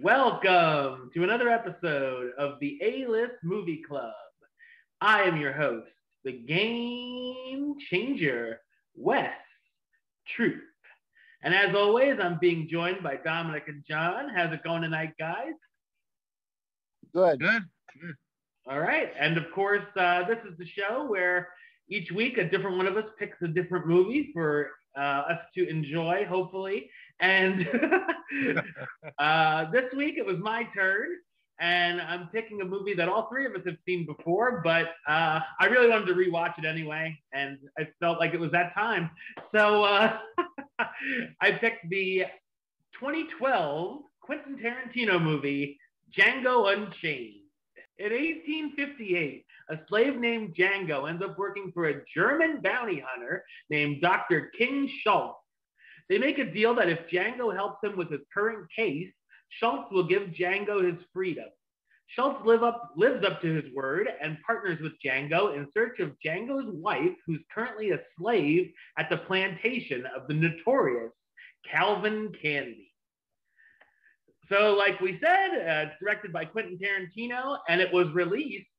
Welcome to another episode of the A-List Movie Club. I am your host, the game changer, Wes Truth. And as always, I'm being joined by Dominic and John. How's it going tonight, guys? Good. All right. And of course, this is the show where each week a different one of us picks a different movie for us to enjoy, hopefully. And this week it was my turn, and I'm picking a movie that all three of us have seen before, but I really wanted to rewatch it anyway, and I felt like it was that time. So I picked the 2012 Quentin Tarantino movie, Django Unchained. In 1858, a slave named Django ends up working for a German bounty hunter named Dr. King Schultz. They make a deal that if Django helps him with his current case, Schultz will give Django his freedom. Schultz lives up to his word and partners with Django in search of Django's wife, who's currently a slave at the plantation of the notorious Calvin Candy. So, like we said, it's directed by Quentin Tarantino, and it was released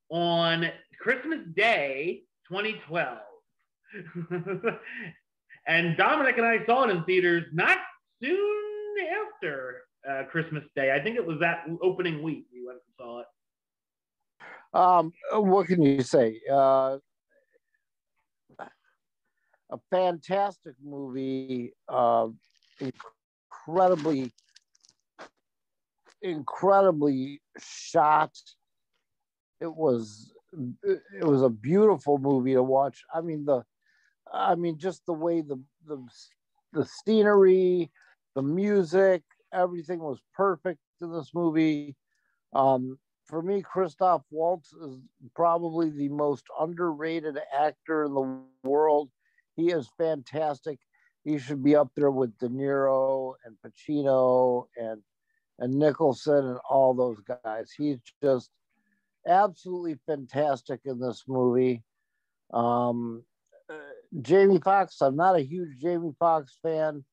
on Christmas Day, 2012. And Dominic and I saw it in theaters not soon after Christmas Day. I think it was that opening week we went and saw it. What can you say? A fantastic movie, incredibly shot. It was a beautiful movie to watch. Just the way the scenery, the music, everything was perfect in this movie. For me, Christoph Waltz is probably the most underrated actor in the world. He is fantastic. He should be up there with De Niro and Pacino and Nicholson and all those guys. He's just absolutely fantastic in this movie. Jamie Foxx, I'm not a huge Jamie Foxx fan,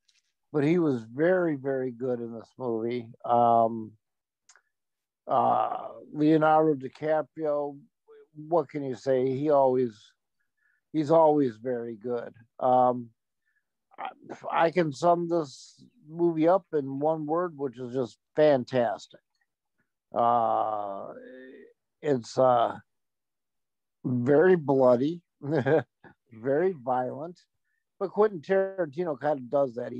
but he was very, very good in this movie. Leonardo DiCaprio, what can you say? He's always very good. I can sum this movie up in one word, which is just fantastic. It's very bloody, very violent, but Quentin Tarantino kind of does that.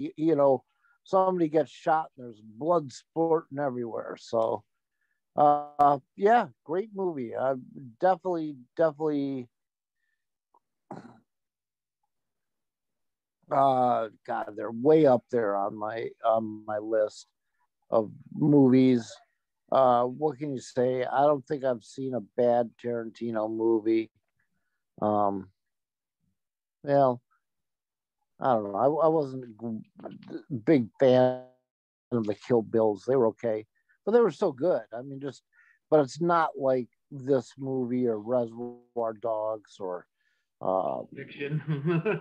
Somebody gets shot and there's blood spurting everywhere. So, yeah, great movie. Definitely. God, they're way up there on my list of movies. What can you say? I don't think I've seen a bad Tarantino movie. Well, I don't know. I wasn't a big fan of the Kill Bills. They were okay, but they were so good. But it's not like this movie or Reservoir Dogs or Fiction.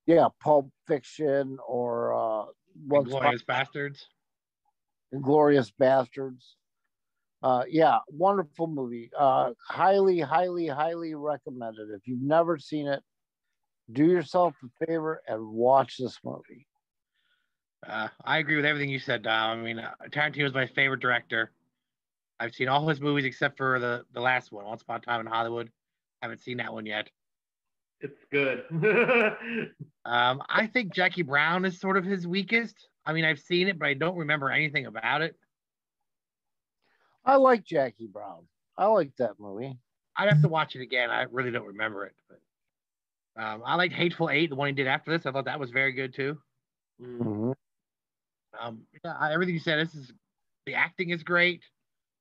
yeah, Pulp Fiction or Inglourious Bastards. Inglourious Bastards. Yeah, wonderful movie. Highly recommended. If you've never seen it, do yourself a favor and watch this movie. I agree with everything you said, Dom. Tarantino is my favorite director. I've seen all his movies except for the last one, Once Upon a Time in Hollywood. Haven't seen that one yet. It's good. I think Jackie Brown is sort of his weakest. I've seen it, but I don't remember anything about it. I like Jackie Brown. I like that movie. I'd have to watch it again. I really don't remember it. But I liked Hateful Eight, the one he did after this. I thought that was very good too. Mm-hmm. Everything you said, the acting is great.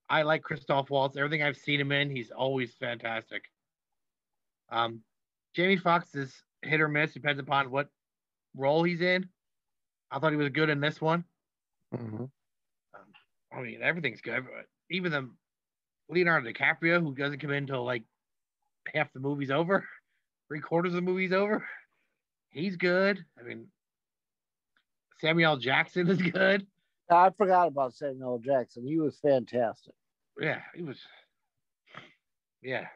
I like Christoph Waltz. Everything I've seen him in, he's always fantastic. Jamie Foxx is hit or miss, depends upon what role he's in. I thought he was good in this one. Mm-hmm. Everything's good. But even the Leonardo DiCaprio, who doesn't come in until like half the movie's over, 3/4 of the movie's over, he's good. Samuel Jackson is good. I forgot about Samuel L. Jackson. He was fantastic. Yeah, he was. Yeah,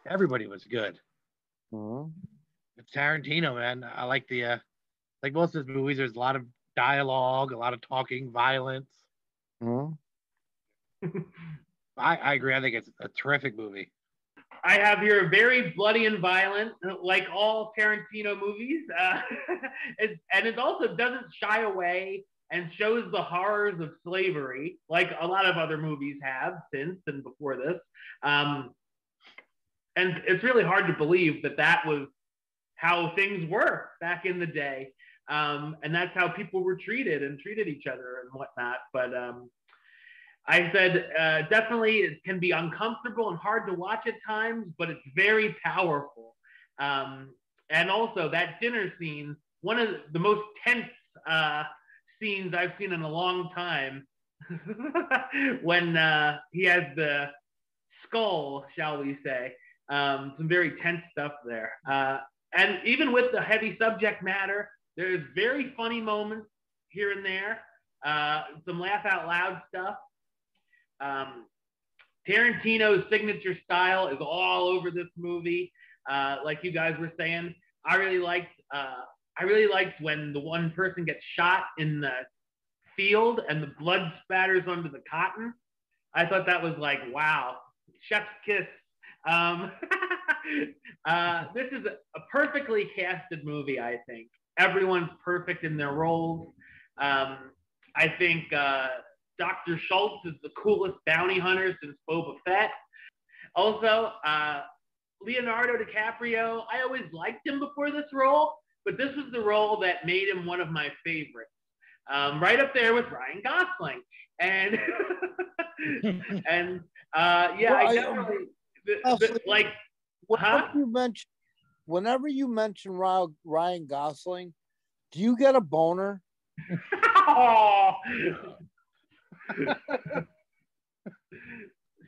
everybody was good. Mm-hmm. Tarantino, man, I like like most of his movies. There's a lot of dialogue, a lot of talking, violence. Mm-hmm. I agree. I think it's a terrific movie. I have here very bloody and violent, like all Tarantino movies. And it also doesn't shy away and shows the horrors of slavery, like a lot of other movies have since and before this. And it's really hard to believe that that was how things were back in the day. And that's how people were treated and treated each other and whatnot. But I said, definitely it can be uncomfortable and hard to watch at times, but it's very powerful. And also that dinner scene, one of the most tense scenes I've seen in a long time, when he has the skull, shall we say, some very tense stuff there. And even with the heavy subject matter, there's very funny moments here and there, some laugh out loud stuff. Tarantino's signature style is all over this movie. Like you guys were saying, I really liked when the one person gets shot in the field and the blood spatters onto the cotton. I thought that was like, wow, chef's kiss. This is a perfectly casted movie, I think. Everyone's perfect in their roles. I think Dr. Schultz is the coolest bounty hunter since Boba Fett. Also, Leonardo DiCaprio, I always liked him before this role, but this was the role that made him one of my favorites. Right up there with Ryan Gosling. And and yeah, I definitely like. Whenever you mention Ryan Gosling, do you get a boner? Oh.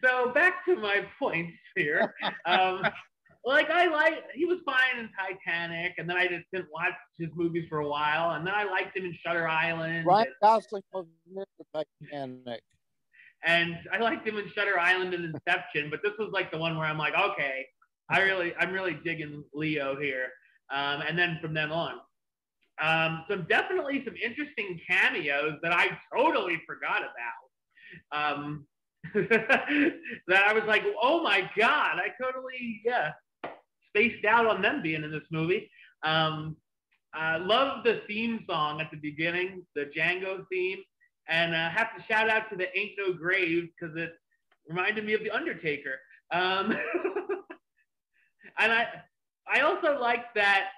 So back to my points here. He was fine in Titanic, and then I just didn't watch his movies for a while, and then I liked him in Shutter Island. Ryan Gosling was in Titanic. And I liked him in Shutter Island and Inception, but this was like the one where I'm like, okay, I'm really digging Leo here. And then from then on. Definitely some interesting cameos that I totally forgot about. That I was like, oh my God, I totally, spaced out on them being in this movie. I love the theme song at the beginning, the Django theme. And I have to shout out to the Ain't No Grave because it reminded me of The Undertaker. And I also like that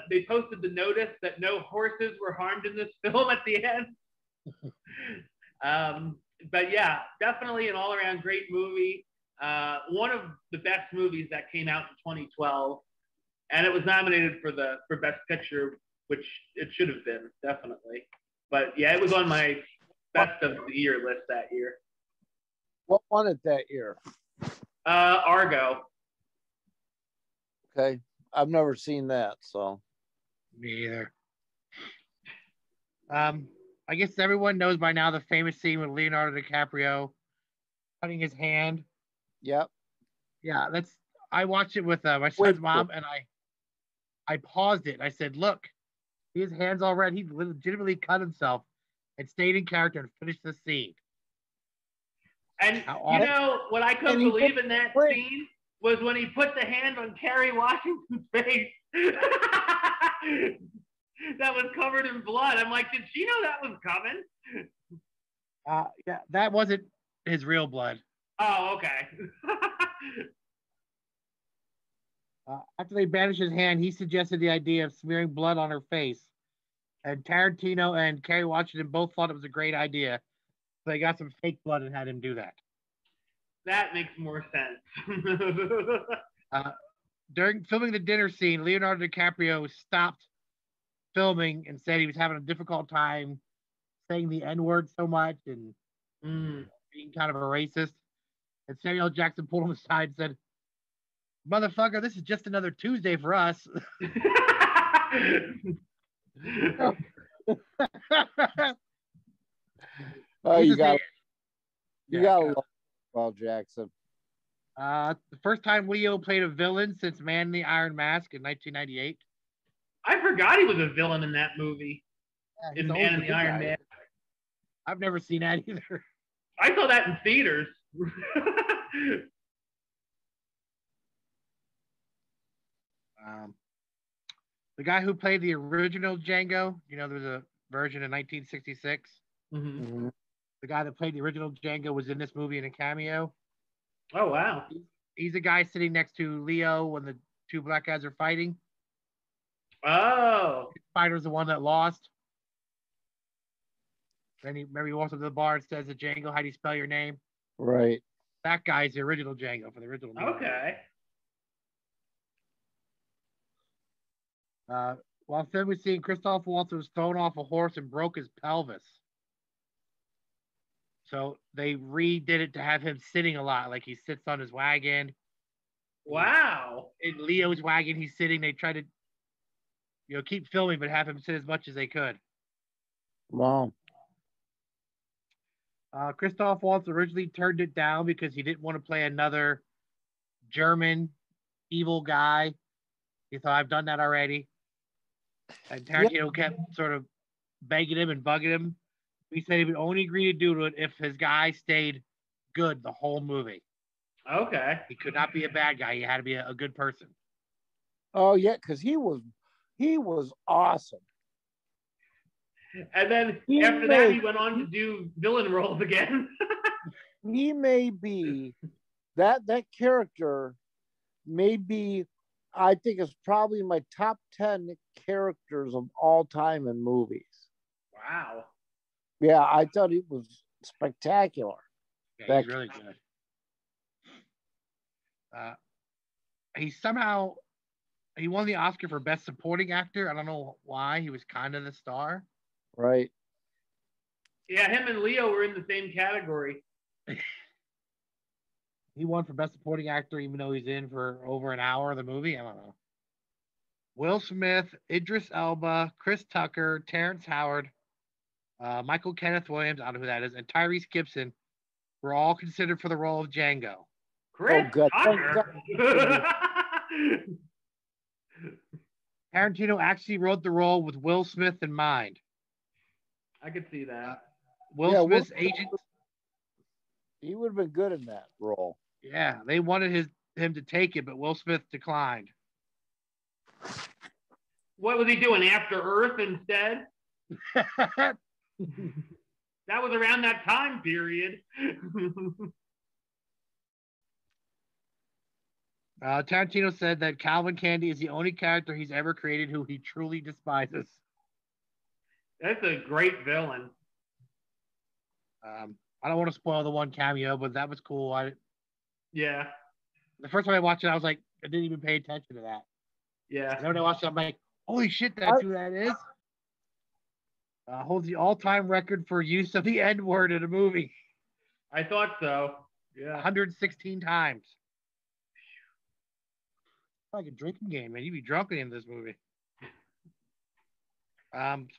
they posted the notice that no horses were harmed in this film at the end. But yeah, definitely an all-around great movie. One of the best movies that came out in 2012. And it was nominated for Best Picture, which it should have been, definitely. But yeah, it was on my best of the year list that year. What won it that year? Argo. Okay. I've never seen that, so. Me either. I guess everyone knows by now the famous scene with Leonardo DiCaprio cutting his hand. Yep. Yeah, I watched it with my son's mom, and I paused it. I said, look, his hand's all red. He legitimately cut himself and stayed in character and finished the scene. And you know what I couldn't believe in that scene was when he put the hand on Kerry Washington's face. That was covered in blood. I'm like, did she know that was coming? Yeah, that wasn't his real blood. Oh, okay. After they bandaged his hand, he suggested the idea of smearing blood on her face. And Tarantino and Kerry Washington both thought it was a great idea. So they got some fake blood and had him do that. That makes more sense. During filming the dinner scene, Leonardo DiCaprio stopped filming and said he was having a difficult time saying the N-word so much and being kind of a racist. And Samuel L. Jackson pulled him aside and said, motherfucker, this is just another Tuesday for us. Oh, you got Yeah, love Samuel Jackson. the first time Leo played a villain since Man in the Iron Mask in 1998. I forgot he was a villain in that movie. Yeah, In Man in the Iron Man. I've never seen that either. I saw that in theaters. The guy who played the original Django, you know, there was a version in 1966. Mm-hmm. The guy that played the original Django was in this movie in a cameo. Oh, wow. He's the guy sitting next to Leo when the two black guys are fighting. Oh. Spider's the one that lost. Then he walks up to the bar and says to Django, how do you spell your name? Right. That guy's the original Django for the original movie. Okay. While film was seeing Christoph Waltz was thrown off a horse and broke his pelvis. So they redid it to have him sitting a lot, like he sits on his wagon. Wow. In Leo's wagon, he's sitting. They try to, keep filming, but have him sit as much as they could. Wow. Christoph Waltz originally turned it down because he didn't want to play another German evil guy. He thought, I've done that already. And Tarantino kept sort of begging him and bugging him. He said he would only agree to do it if his guy stayed good the whole movie. Okay. He could not be a bad guy. He had to be a good person. Oh yeah, because he was awesome. And then after that, he went on to do villain roles again. He may be that character may be, I think, is probably my top 10 characters of all time in movies. Wow. Yeah, I thought he was spectacular. Yeah, he's really good. He won the Oscar for Best Supporting Actor. I don't know why. He was kind of the star. Right. Yeah, him and Leo were in the same category. He won for Best Supporting Actor, even though he's in for over an hour of the movie. I don't know. Will Smith, Idris Elba, Chris Tucker, Terrence Howard, Michael Kenneth Williams, I don't know who that is, and Tyrese Gibson were all considered for the role of Django. Chris Tucker. Tarantino actually wrote the role with Will Smith in mind. I could see that. Will Smith's agent. He would have been good in that role. Yeah, they wanted him to take it, but Will Smith declined. What was he doing? After Earth instead? That was around that time period. Tarantino said that Calvin Candy is the only character he's ever created who he truly despises. That's a great villain. I don't want to spoil the one cameo, but that was cool. Yeah. The first time I watched it, I was like, I didn't even pay attention to that. Yeah. And then when I watched it, I'm like, holy shit, that's who that is. Holds the all-time record for use of the N-word in a movie. I thought so. Yeah. 116 times. Like a drinking game, man. You'd be drunk in this movie.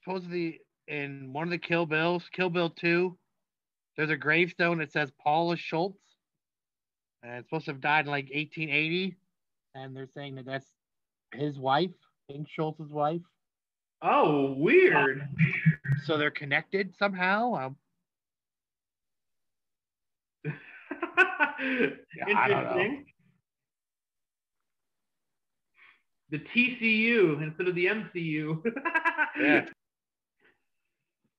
Supposedly in one of the Kill Bills, Kill Bill 2, there's a gravestone that says Paula Schultz. And it's supposed to have died in like 1880. And they're saying that that's his wife, King Schultz's wife. Oh, weird. So they're connected somehow. Interesting. The TCU instead of the MCU. Yeah.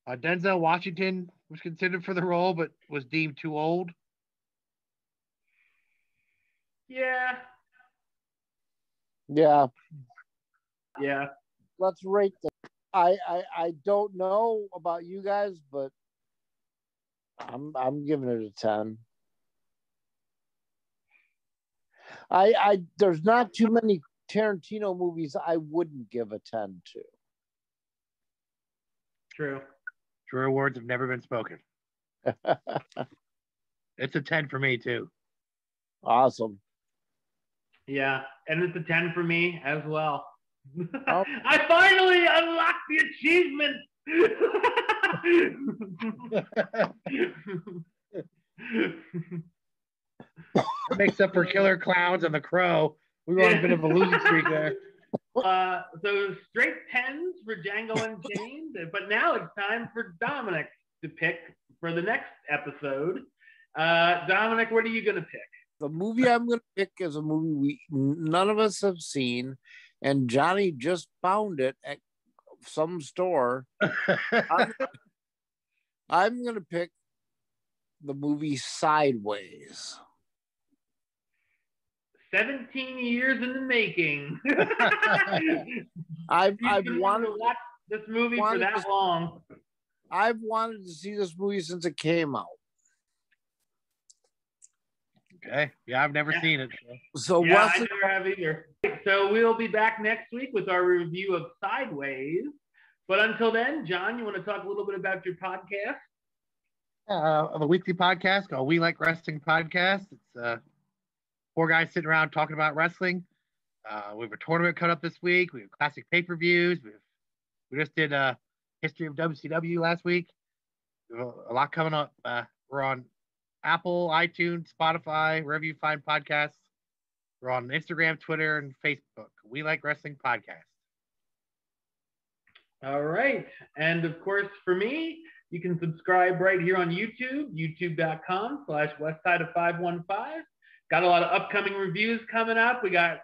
Denzel Washington was considered for the role, but was deemed too old. Yeah. Yeah. Yeah. Let's rate them. I don't know about you guys, but I'm giving it a 10. I there's not too many Tarantino movies I wouldn't give a 10 to. True. Truer words have never been spoken. It's a 10 for me too. Awesome. Yeah, and it's a 10 for me as well. Oh. I finally unlocked the achievement. That makes up for Killer Clowns and The Crow. We were on a bit of a losing streak there. So straight 10s for Django Unchained, but now it's time for Dominic to pick for the next episode. Dominic, what are you going to pick? The movie I'm going to pick is a movie none of us have seen, and Johnny just found it at some store. I'm going to pick the movie Sideways. 17 years in the making. I've wanted to watch this movie for that long. I've wanted to see this movie since it came out. Okay. Yeah, I've never seen it. So yeah, I never have either. So we'll be back next week with our review of Sideways. But until then, John, you want to talk a little bit about your podcast? A weekly podcast called We Like Wrestling Podcast. It's 4 guys sitting around talking about wrestling. We have a tournament cut up this week. We have classic pay-per-views. We just did history of WCW last week. We have a lot coming up. We're on Apple, iTunes, Spotify, wherever you find podcasts. We're on Instagram, Twitter, and Facebook. We Like Wrestling Podcast. All right. And of course, for me, you can subscribe right here on YouTube, youtube.com/Westside of 515. Got a lot of upcoming reviews coming up. We got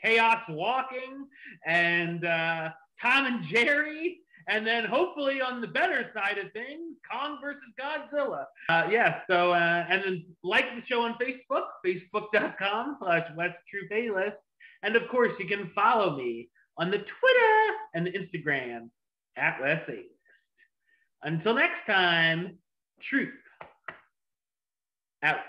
Chaos Walking and Tom and Jerry. And then hopefully on the better side of things, Kong versus Godzilla. And then like the show on Facebook, facebook.com/WestTruePaylist. And of course, you can follow me on the Twitter and the Instagram @WesAlist. Until next time, truth out.